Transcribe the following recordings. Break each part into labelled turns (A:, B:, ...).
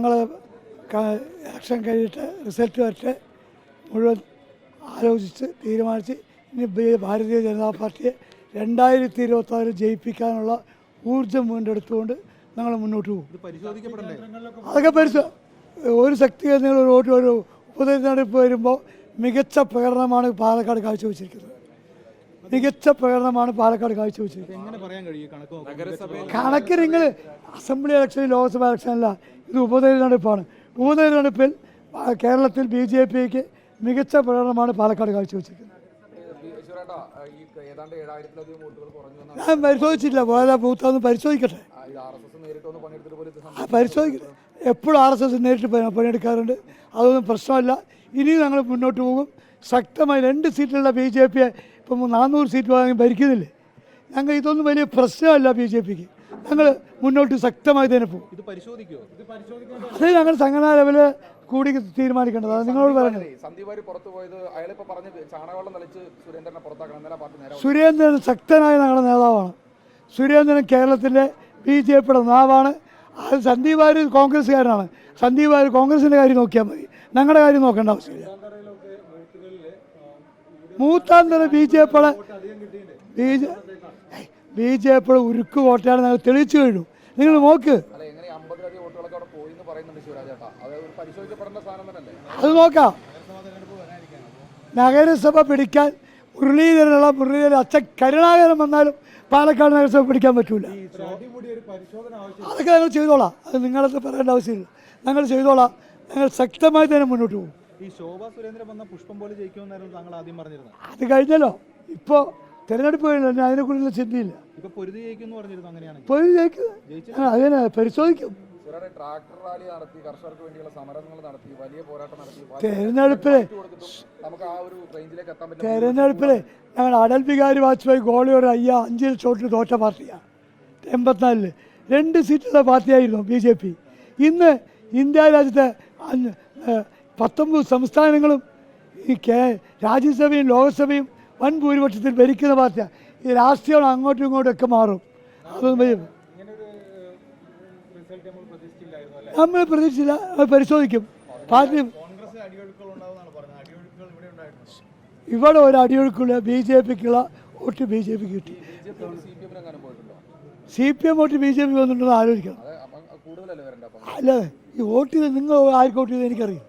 A: ഞങ്ങൾ ഇലക്ഷൻ കഴിഞ്ഞിട്ട് റിസൾട്ട് വരട്ടെ മുഴുവൻ ആലോചിച്ച് തീരുമാനിച്ച് ഇനി ഭാരതീയ ജനതാ പാർട്ടിയെ 2026 ജയിപ്പിക്കാനുള്ള ഊർജ്ജം വീണ്ടെടുത്തുകൊണ്ട് ഞങ്ങൾ മുന്നോട്ട് പോകും. അതൊക്കെ ഒരു ശക്തി ഒരു ഉപതെരഞ്ഞെടുപ്പ് വരുമ്പോൾ മികച്ച പ്രകടനമാണ് പാലക്കാട് കാഴ്ചവെച്ചിരിക്കുന്നത്. കണക്ക് നിങ്ങൾ അസംബ്ലി ഇലക്ഷൻ ലോക്സഭ ഇലക്ഷൻ അല്ല, ഇത് ഉപതെരഞ്ഞെടുപ്പാണ്. ഉപതെരഞ്ഞെടുപ്പിൽ കേരളത്തിൽ BJPക്ക് മികച്ച പ്രകടനമാണ് പാലക്കാട് കാഴ്ചവെച്ചിരിക്കുന്നത്. ഞാൻ പരിശോധിച്ചില്ല, പോയതാ ബൂത്താന്ന് പരിശോധിക്കട്ടെ. എപ്പോഴും RSS നേരിട്ട് പണിയെടുക്കാറുണ്ട്, അതൊന്നും പ്രശ്നമല്ല. ഇനിയും ഞങ്ങൾ മുന്നോട്ട് പോകും ശക്തമായി. 2 സീറ്റുള്ള BJPയെ ഇപ്പം 400 സീറ്റ് വാങ്ങി ഭരിക്കുന്നില്ലേ. ഞങ്ങൾ ഇതൊന്നും വലിയ പ്രശ്നമല്ല BJPക്ക്. ഞങ്ങൾ മുന്നോട്ട് ശക്തമായി തന്നെ പോകും. അത് ഞങ്ങൾ സംഘടനാ ലെവല് കൂടി തീരുമാനിക്കേണ്ടതാണ്. നിങ്ങളോട് പറയുന്നത് സുരേന്ദ്രൻ ശക്തനായ ഞങ്ങളുടെ നേതാവാണ്. സുരേന്ദ്രൻ കേരളത്തിൻ്റെ BJPയുടെ നാവാണ്. അത് സന്ദീപ് വാര്യർ കോൺഗ്രസ്സുകാരനാണ്. സന്ദീപ് വാര്യർ കോൺഗ്രസിൻ്റെ കാര്യം നോക്കിയാൽ മതി, ഞങ്ങളുടെ കാര്യം നോക്കേണ്ട ആവശ്യമില്ല. മൂത്താന്തര BJPയുടെ ഉരുക്ക് കോട്ടയാണ് ഞങ്ങൾ തെളിയിച്ചു കഴിഞ്ഞു. നിങ്ങൾ നോക്ക്, അത് നോക്കാം. നഗരസഭ പിടിക്കാൻ മുരളീധരൻ അച്ഛൻ കരുണാകരൻ വന്നാലും പാലക്കാട് നഗരസഭ പിടിക്കാൻ പറ്റൂല. അതൊക്കെ ഞങ്ങൾ ചെയ്തോളാം. അത് നിങ്ങളത് പറയേണ്ട ആവശ്യമില്ല. ഞങ്ങൾ ചെയ്തോളാം. ഞങ്ങൾ ശക്തമായി തന്നെ മുന്നോട്ട് പോകും. അത് കഴിഞ്ഞല്ലോ. ഇപ്പോൾ തെരഞ്ഞെടുപ്പ് കഴിഞ്ഞല്ലോ, അതിനെക്കുറിച്ചുള്ള ചിന്തയില്ല. പൊരുതി ജയിക്കും, അതിനെ പരിശോധിക്കും. തെരഞ്ഞെടുപ്പില് ഞങ്ങൾ അടൽ ബിഹാരി വാജ്പേയി ഗോളിയോട് 5 ഷോട്ടിൽ തോറ്റ പാർട്ടിയാണ്. 84 2 സീറ്റുള്ള പാർട്ടിയായിരുന്നു BJP. ഇന്ന് ഇന്ത്യ രാജ്യത്തെ 19 സംസ്ഥാനങ്ങളും ഈ രാജ്യസഭയും ലോകസഭയും വൻ ഭൂരിപക്ഷത്തിൽ ഭരിക്കുന്ന പാർട്ടിയാണ്. ഈ രാഷ്ട്രീയം അങ്ങോട്ടും ഇങ്ങോട്ടും ഒക്കെ മാറും. അതൊന്നും നമ്മൾ പ്രതീക്ഷിച്ചില്ല. പരിശോധിക്കും. പാർട്ടി ഇവിടെ ഒരു അടിയൊഴുക്കുള്ള BJPക്കുള്ള വോട്ട് BJPക്ക് കിട്ടി. CPM വോട്ട് BJP വന്നിട്ടുണ്ടെന്ന് ആലോചിക്കണം. അല്ല, ഈ വോട്ട് ചെയ്ത് നിങ്ങൾ ആർക്ക് വോട്ട് ചെയ്ത് എനിക്കറിയാം.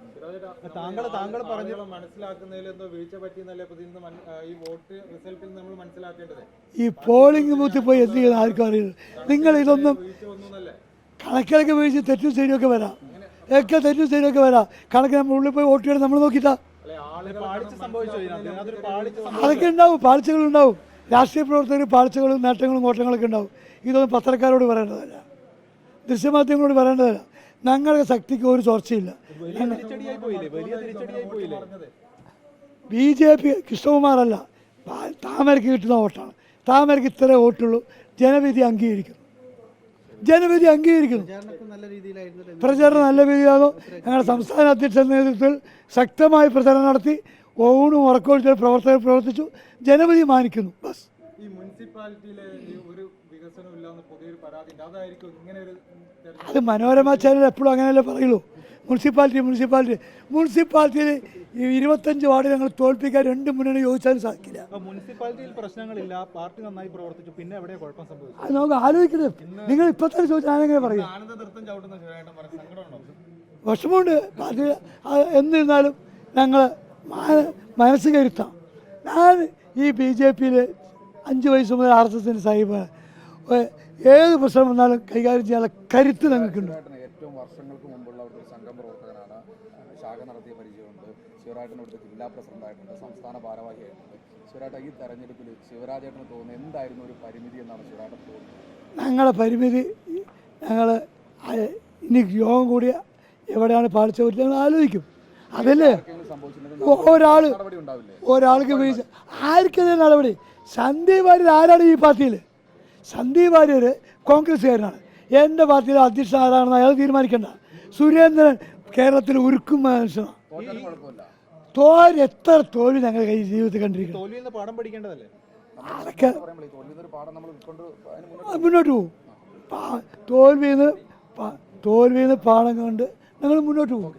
A: ഈ പോളിംഗ് ബൂത്തിൽ പോയി എന്ത് ചെയ്യുന്ന ആർക്കും അറിയില്ല. നിങ്ങൾ ഇതൊന്നും കണക്കിലൊക്കെ വീഴ്ച തെറ്റും ശരിയൊക്കെ വരാം, തെറ്റും ശരിയൊക്കെ വരാം. കണക്ക് നമ്മൾ ഉള്ളിൽ പോയി വോട്ട് ചെയ്യണം. നമ്മൾ നോക്കിയിട്ടാ അതൊക്കെ ഉണ്ടാവും, പാളിച്ചകളുണ്ടാവും. രാഷ്ട്രീയ പ്രവർത്തകർ പാളിച്ചകളും നേട്ടങ്ങളും കോട്ടങ്ങളൊക്കെ ഉണ്ടാവും. ഇതൊന്നും പത്രക്കാരോട് പറയേണ്ടതല്ല, ദൃശ്യമാധ്യമങ്ങളോട് പറയേണ്ടതല്ല. ഞങ്ങളുടെ ശക്തിക്ക് ഒരു ചോർച്ചയില്ല. BJP കൃഷ്ണകുമാറല്ല, താമരയ്ക്ക് കിട്ടുന്ന വോട്ടാണ്. താമരയ്ക്ക് ഇത്ര വോട്ടുള്ളൂ. ജനവിധി അംഗീകരിക്കുന്നു. പ്രചാരണം നല്ല രീതിയിലാണോ? ഞങ്ങളുടെ സംസ്ഥാന അധ്യക്ഷന്റെ നേതൃത്വത്തിൽ ശക്തമായി പ്രചരണം നടത്തി. ഊണും ഉറക്കമൊഴിച്ച പ്രവർത്തകർ പ്രവർത്തിച്ചു. ജനവിധി മാനിക്കുന്നു. ബസ് അത് മനോരമ ചാനൽ എപ്പോഴും അങ്ങനെയല്ലേ പറയുള്ളൂ. മുനിസിപ്പാലിറ്റിയിൽ 25 വാർഡ് ഞങ്ങൾ തോൽപ്പിക്കാൻ 2 മുന്നണി യോജിച്ചാലും സാധിക്കില്ല.
B: മുനിസിപ്പാലിറ്റിയിൽ പ്രശ്നങ്ങളില്ല, പാർട്ടി നന്നായി പ്രവർത്തിച്ചു, പിന്നെ എവിടെ കുഴപ്പം സംഭവിച്ചു?
A: അത് നമുക്ക് ആലോചിക്കരുത്. നിങ്ങൾ ഇപ്പൊ തന്നെ ചോദിച്ചാൽ ഞാനെങ്ങനെ പറയും? വിഷമമുണ്ട്. പാർട്ടി എന്നിരുന്നാലും ഞങ്ങൾ മനസ്സ് കരുത്താം. ഞാൻ ഈ BJPയിൽ 5 വയസ്സ് മുതൽ RSSന്റെ സാഹിബാണ്. ഏത് പ്രശ്നം വന്നാലും കൈകാര്യം ചെയ്യാനുള്ള കരുത്ത് ഞങ്ങൾക്കുണ്ട്.
C: ഏറ്റവും വർഷങ്ങൾക്ക് മുമ്പുള്ള ഒരു സംഘം പ്രവർത്തകനാണ്. ശാഖ നടത്തിയ പരിചയമുണ്ട്. ശിവരാജൻ ഇവിടുത്തെ ജില്ലാ പ്രസിഡന്റായിട്ടുണ്ട്, സംസ്ഥാന ഭാരവാഹിയായിട്ടുണ്ട്. ശിവരാജ, ഈ തെരഞ്ഞെടുപ്പിൽ ശിവരാജേട്ടന് തോന്നുന്നത് എന്തായിരുന്നു ഒരു പരിമിതി എന്നാണ് ശിവരാജൻ തോന്നുന്നത്?
A: ഞങ്ങളുടെ പരിമിതി ഞങ്ങൾ ഇനി യോഗം കൂടിയ എവിടെയാണ് പാളിച്ച പറ്റുക ഞങ്ങൾ ആലോചിക്കും. അതല്ലേ ഒരാൾക്ക് വീഴ്ച ആർക്കെതിരെ നടപടി? സന്ദീപ് വാര്യർ ആരാണ് ഈ പാർട്ടിയിൽ? സന്ദീപ് വാര്യർ കോൺഗ്രസ്സുകാരനാണ്. എൻ്റെ പാർട്ടിയിലെ അധ്യക്ഷൻ ആരാണെന്ന് അയാൾ തീരുമാനിക്കേണ്ട. സുരേന്ദ്രൻ കേരളത്തിൽ ഉരുക്കും മനുഷ്യനാണ്. എത്ര തോൽവി ഞങ്ങൾ ജീവിതത്തിൽ കണ്ടിരിക്കുന്നു. അതൊക്കെ മുന്നോട്ട് പോകും. തോൽവിന്ന് പാഠം കൊണ്ട് ഞങ്ങൾ മുന്നോട്ട് പോകും.